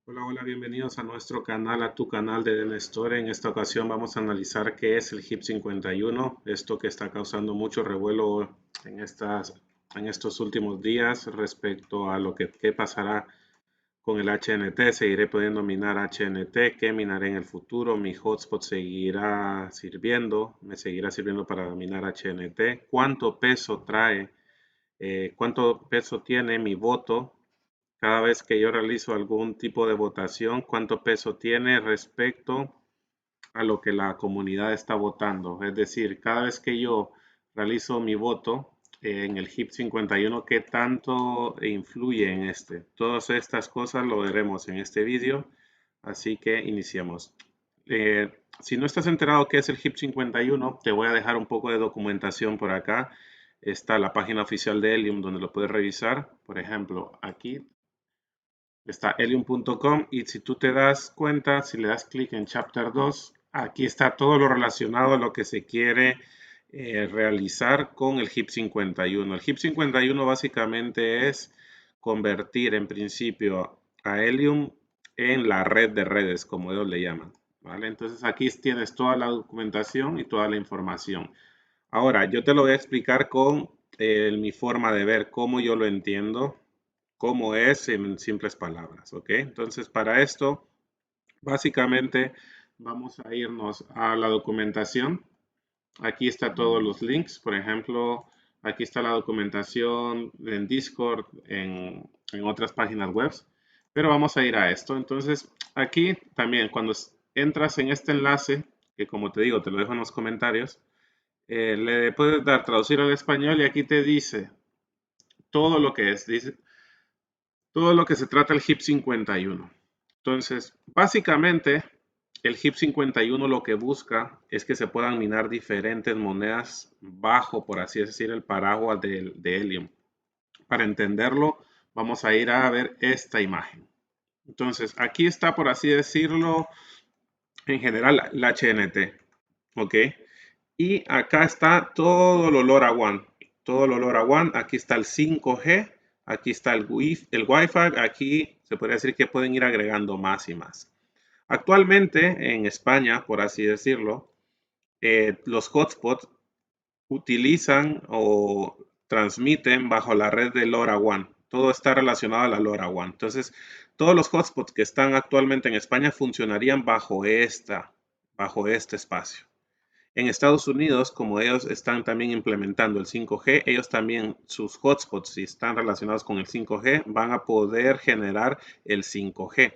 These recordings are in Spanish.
Hola, hola, bienvenidos a nuestro canal, a tu canal de DNStore. En esta ocasión vamos a analizar qué es el HIP 51, esto que está causando mucho revuelo en estos últimos días respecto a lo que qué pasará con el HNT. ¿Seguiré pudiendo minar HNT? ¿Qué minaré en el futuro? ¿Mi hotspot seguirá sirviendo? ¿Me seguirá sirviendo para minar HNT? ¿Cuánto peso trae? ¿Cuánto peso tiene mi voto cada vez que yo realizo algún tipo de votación? ¿Cuánto peso tiene respecto a lo que la comunidad está votando? Es decir, cada vez que yo realizo mi voto en el HIP 51, ¿qué tanto influye en este? Todas estas cosas lo veremos en este vídeo, así que iniciemos. Si no estás enterado qué es el HIP 51, te voy a dejar un poco de documentación por acá. Está la página oficial de Helium donde lo puedes revisar. Por ejemplo, aquí está helium.com y si tú te das cuenta, si le das clic en Chapter 2, aquí está todo lo relacionado a lo que se quiere realizar con el HIP 51. El HIP 51 básicamente es convertir en principio a Helium en la red de redes, como ellos le llaman. ¿Vale? Entonces aquí tienes toda la documentación y toda la información. Ahora, yo te lo voy a explicar con mi forma de ver, cómo yo lo entiendo, cómo es en simples palabras, ¿ok? Entonces, para esto, básicamente, vamos a irnos a la documentación. Aquí está todos los links, por ejemplo, aquí está la documentación en Discord, en otras páginas web, pero vamos a ir a esto. Entonces, aquí también, cuando entras en este enlace, que como te digo, te lo dejo en los comentarios, le puedes dar traducir al español y aquí te dice todo lo que es, dice todo lo que se trata el HIP 51. Entonces, básicamente, el HIP 51 lo que busca es que se puedan minar diferentes monedas bajo, por así decir, el paraguas de Helium. Para entenderlo, vamos a ir a ver esta imagen. Entonces, aquí está, por así decirlo, en general, la HNT. ¿Ok? Y acá está todo el olor a WAN. Todo el olor a WAN. Aquí está el 5G. Aquí está el Wi-Fi. Aquí se podría decir que pueden ir agregando más y más. Actualmente en España, por así decirlo, los hotspots utilizan o transmiten bajo la red de LoRaWAN. Todo está relacionado a la LoRaWAN. Entonces, todos los hotspots que están actualmente en España funcionarían bajo este espacio. En Estados Unidos, como ellos están también implementando el 5G, ellos también, sus hotspots, si están relacionados con el 5G, van a poder generar el 5G.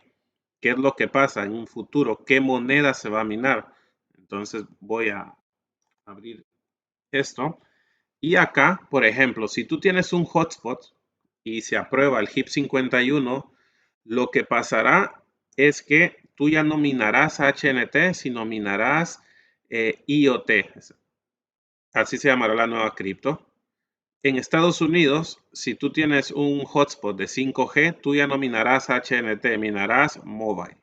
¿Qué es lo que pasa en un futuro? ¿Qué moneda se va a minar? Entonces voy a abrir esto. Y acá, por ejemplo, si tú tienes un hotspot y se aprueba el HIP 51, lo que pasará es que tú ya no minarás HNT, sino minarás IoT. Así se llamará la nueva cripto. En Estados Unidos, si tú tienes un hotspot de 5G, tú ya no minarás HNT, minarás móvil,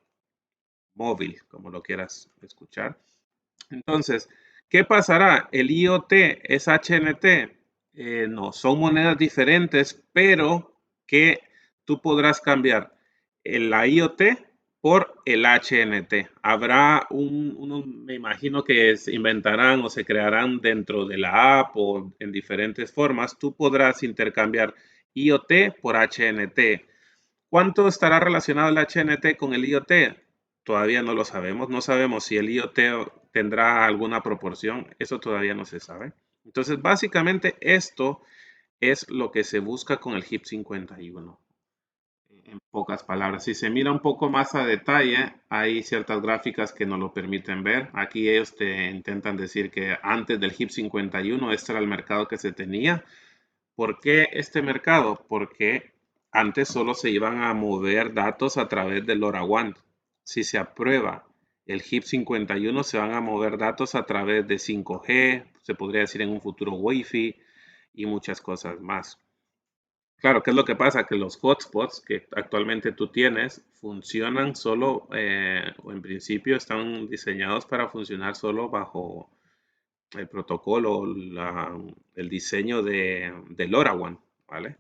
como lo quieras escuchar. Entonces, ¿qué pasará? El IoT es HNT. No, son monedas diferentes, pero que tú podrás cambiar la IoT por el HNT. Habrá me imagino que se inventarán o se crearán dentro de la app o en diferentes formas. Tú podrás intercambiar IoT por HNT. ¿Cuánto estará relacionado el HNT con el IoT? Todavía no lo sabemos. No sabemos si el IoT tendrá alguna proporción. Eso todavía no se sabe. Entonces, básicamente esto es lo que se busca con el HIP 51. En pocas palabras, si se mira un poco más a detalle, hay ciertas gráficas que nos lo permiten ver. Aquí ellos te intentan decir que antes del HIP 51 este era el mercado que se tenía. ¿Por qué este mercado? Porque antes solo se iban a mover datos a través del LoRaWAN. Si se aprueba el HIP 51, se van a mover datos a través de 5G, se podría decir en un futuro Wi-Fi y muchas cosas más. Claro, ¿qué es lo que pasa? Que los hotspots que actualmente tú tienes funcionan solo, o en principio están diseñados para funcionar solo bajo el protocolo, el diseño de LoRaWAN, ¿vale?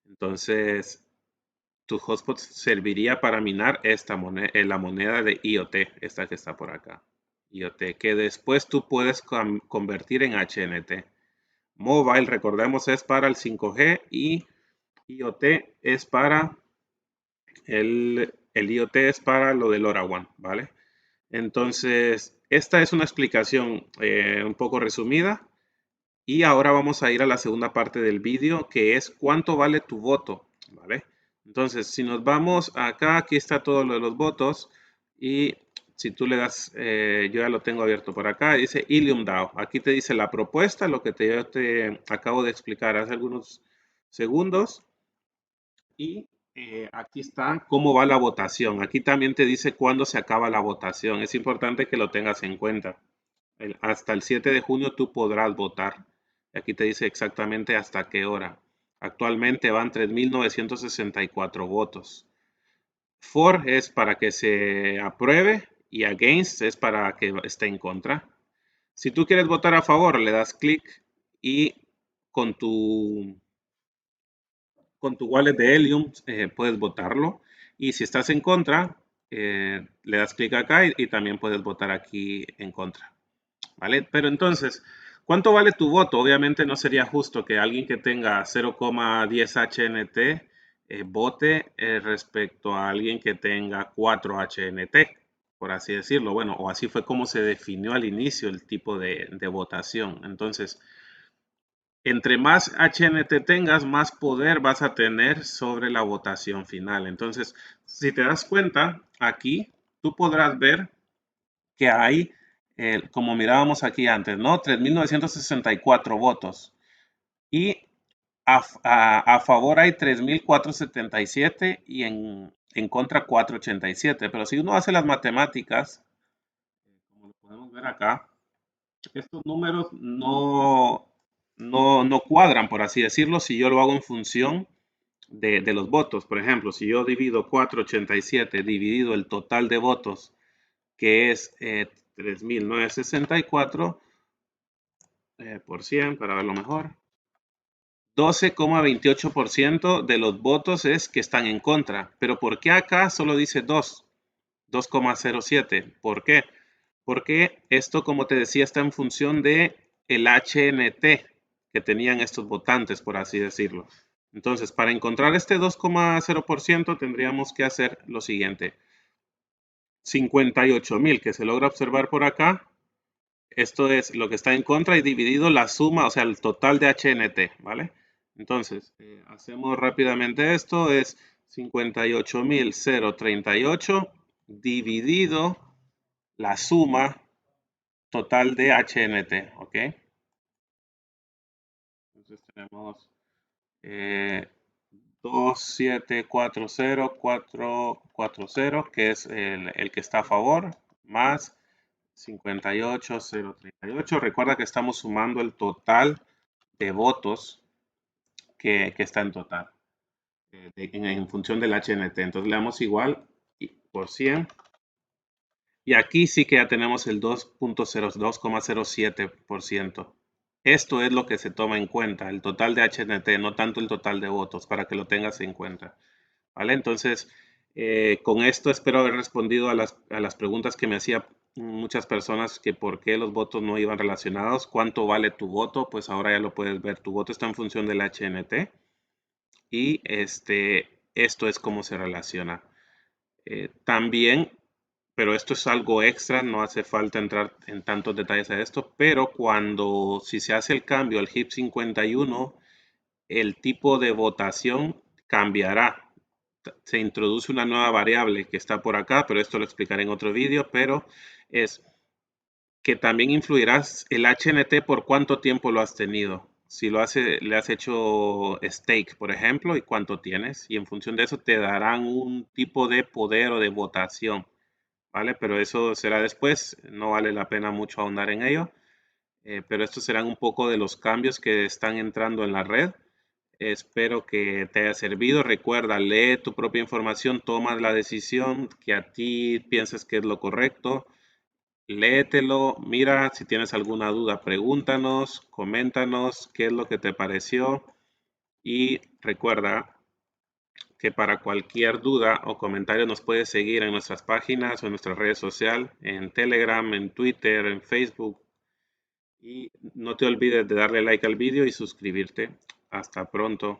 Entonces, tu hotspot serviría para minar esta moneda, la moneda de IoT, esta que está por acá. IoT, que después tú puedes convertir en HNT. Mobile, recordemos, es para el 5G y IoT es para el IoT es para lo del LoRaWAN, ¿vale? Entonces, esta es una explicación un poco resumida. Y ahora vamos a ir a la segunda parte del vídeo, que es cuánto vale tu voto, ¿vale? Entonces, si nos vamos acá, aquí está todo lo de los votos. Y si tú le das, yo ya lo tengo abierto por acá, dice Ilium DAO. Aquí te dice la propuesta, lo que yo te acabo de explicar hace algunos segundos. Y aquí está cómo va la votación. Aquí también te dice cuándo se acaba la votación. Es importante que lo tengas en cuenta. Hasta el 7 de junio tú podrás votar. Aquí te dice exactamente hasta qué hora. Actualmente van 3.964 votos. For es para que se apruebe y against es para que esté en contra. Si tú quieres votar a favor, le das clic y con tu wallet de Helium puedes votarlo. Y si estás en contra, le das clic acá y también puedes votar aquí en contra. ¿Vale? Pero entonces, ¿cuánto vale tu voto? Obviamente no sería justo que alguien que tenga 0,10 HNT vote respecto a alguien que tenga 4 HNT, por así decirlo. Bueno, o así fue como se definió al inicio el tipo de votación. Entonces, entre más HNT tengas, más poder vas a tener sobre la votación final. Entonces, si te das cuenta, aquí tú podrás ver que hay, como mirábamos aquí antes, ¿no? 3.964 votos. Y a favor hay 3.477 y en contra 487. Pero si uno hace las matemáticas, como lo podemos ver acá, estos números no cuadran, por así decirlo, si yo lo hago en función de los votos. Por ejemplo, si yo divido 487 dividido el total de votos, que es 3.964 por 100, para verlo mejor. 12,28% de los votos es que están en contra. Pero ¿por qué acá solo dice 2,07? ¿Por qué? Porque esto, como te decía, está en función de el HNT que tenían estos votantes, por así decirlo. Entonces, para encontrar este 2,0% tendríamos que hacer lo siguiente. 58.000 que se logra observar por acá. Esto es lo que está en contra y dividido la suma, o sea, el total de HNT, ¿vale? Entonces, hacemos rápidamente esto, es 58.038 dividido la suma total de HNT, ¿ok? Entonces tenemos 2740440, que es el que está a favor, más 58.038. Recuerda que estamos sumando el total de votos que está en total en función del HNT. Entonces le damos igual por 100. Y aquí sí que ya tenemos el 2,07%. Esto es lo que se toma en cuenta, el total de HNT, no tanto el total de votos, para que lo tengas en cuenta. ¿Vale? Entonces, con esto espero haber respondido a las preguntas que me hacían muchas personas, que por qué los votos no iban relacionados. ¿Cuánto vale tu voto? Pues ahora ya lo puedes ver. Tu voto está en función del HNT y esto es cómo se relaciona. También, pero esto es algo extra, no hace falta entrar en tantos detalles a esto, pero si se hace el cambio al HIP 51, el tipo de votación cambiará. Se introduce una nueva variable que está por acá, pero esto lo explicaré en otro vídeo, pero es que también influirás el HNT por cuánto tiempo lo has tenido. Si le has hecho stake, por ejemplo, y cuánto tienes, y en función de eso te darán un tipo de poder o de votación, ¿vale? Pero eso será después, no vale la pena mucho ahondar en ello, pero estos serán un poco de los cambios que están entrando en la red. Espero que te haya servido. Recuerda, lee tu propia información, toma la decisión que a ti pienses que es lo correcto. Léetelo, mira, si tienes alguna duda, pregúntanos, coméntanos qué es lo que te pareció. Y recuerda, que para cualquier duda o comentario nos puedes seguir en nuestras páginas o en nuestras redes sociales, en Telegram, en Twitter, en Facebook. Y no te olvides de darle like al vídeo y suscribirte. Hasta pronto.